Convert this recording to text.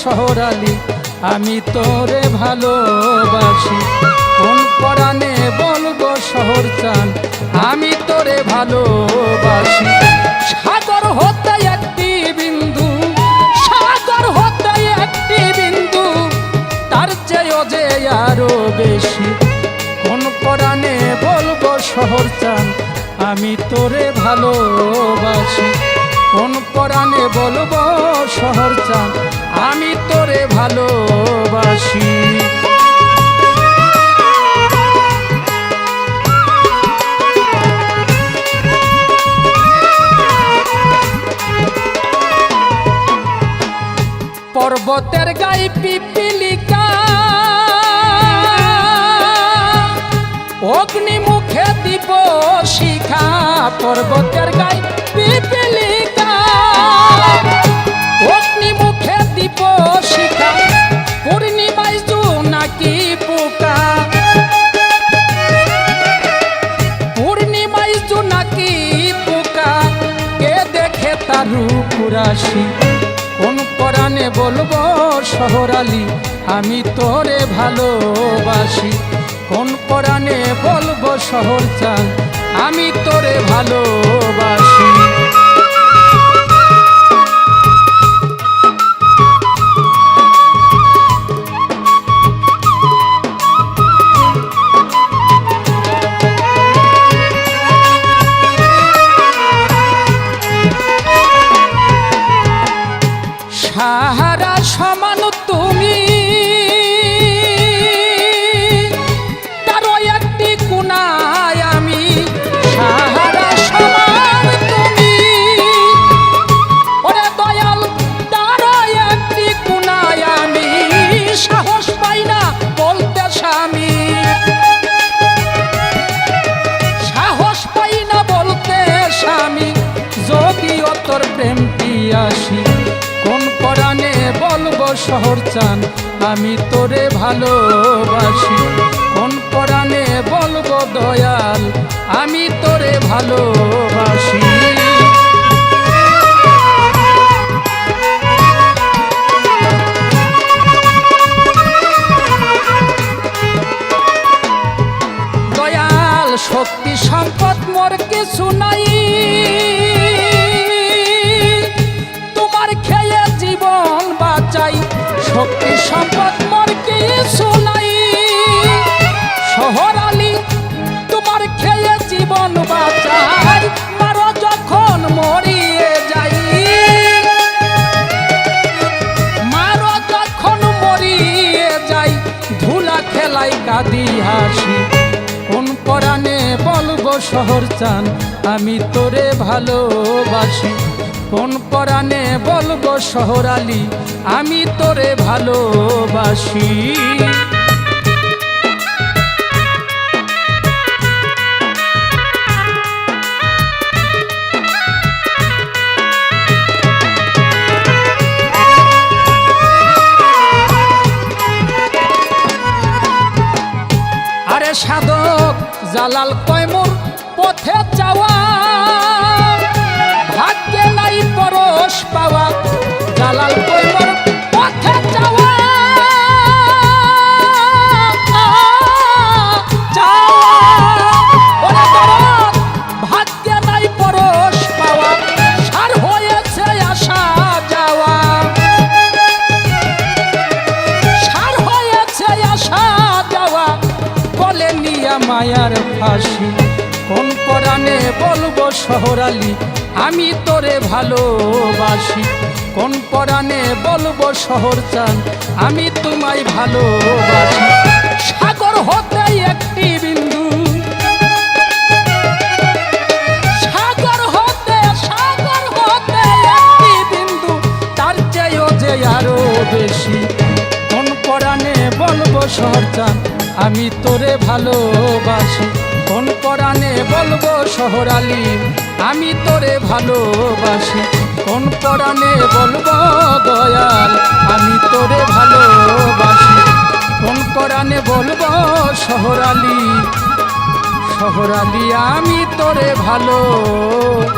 শহরালি আমি তোরে ভালোবাসি। কোন পরাণে বলবো শহর চান আমি তোরে ভালোবাসি। সাগর হতে একটি বিন্দু, সাগর হতে একটি বিন্দু, তার চেয়েও যে আরো বেশি। কোন পরাণে বলবো শহর চান আমি তোরে ভালোবাসি। কোন পরাণে বলবো শহর চান আমি তোরে ভালোবাসি। পর্বতের গায়ে পিপিলিকা, অগ্নি মুখে দিব শিখা। পর্বতের গায়ে পিপিলিকা, অগ্নি মুখে দিব শিখা। পূর্ণিমায় জোনাকি পোকা, পূর্ণিমায় জোনাকি পোকা, কে দেখে তার রূপ রাশি। কোন পরাণে বলবো শহরালি আমি তোরে ভালোবাসি। কোন পরাণে বলবো শহর চান আমি তোরে ভালোবাসি। সাহারা সমান তুমি, তারও একটি কোণায় আমি। সাহারা সমান তুমি, ওরে দয়াল তারও একটি কোণায় আমি। সাহস পাই না বলতে স্বামী, সাহস পাই না বলতে স্বামী, যদিও তোর প্রেমটি আসি। কোন পরাণে বলবো শহর চান আমি তোরে ভালোবাসি। কোন পরাণে বলবো দয়াল আমি তোরে ভালোবাসি। দয়াল শক্তি সম্পদ মোর কিছু নাই, শক্তি সম্পদ মোর কিছু নাই। শহরালি তোমার খেয়ে জীবন বাঁচাই, মারো যখন মরিয়ে যাই, মারো যখন মরিয়ে যাই, ধুলা খেলাই কাঁদি হাসি। কোন পরাণে বলবো শহর চান আমি তোরে ভালোবাসি। কোন পরাণে বলবো শহরালি আমি তোরে ভালোবাসি। আরে সাধক জালাল কয়মুর পথে যাওয়া, ভাগ্যে নাই পরশ পাওয়া। জালাল কয়মুর পথে যাওয়া, ভাগ্যে নাই পরশ পাওয়া। সার হয়েছে আসা যাওয়া, সার হয়েছে আসা যাওয়া, বলে নিয়া মায়ার ফাঁসি। কোন পরাণে বলবো শহরালি আমি তোরে ভালোবাসি। কোন পরাণে বলবো শহর চান আমি তোমায় ভালোবাসি। সাগর হতে একটি বিন্দু, সাগর হতে একটি বিন্দু, তার চেয়েও যে আরো বেশি। কোন পরাণে বলবো শহর চান আমি তোরে ভালোবাসি। কোন পরাণে বলবো শহরালি আমি তোরে ভালোবাসি। কোন পরাণে বলবো দয়াল আমি তোরে ভালোবাসি। কোন পরাণে বলবো শহরালি, শহরালি আমি তোরে ভালোবাসি।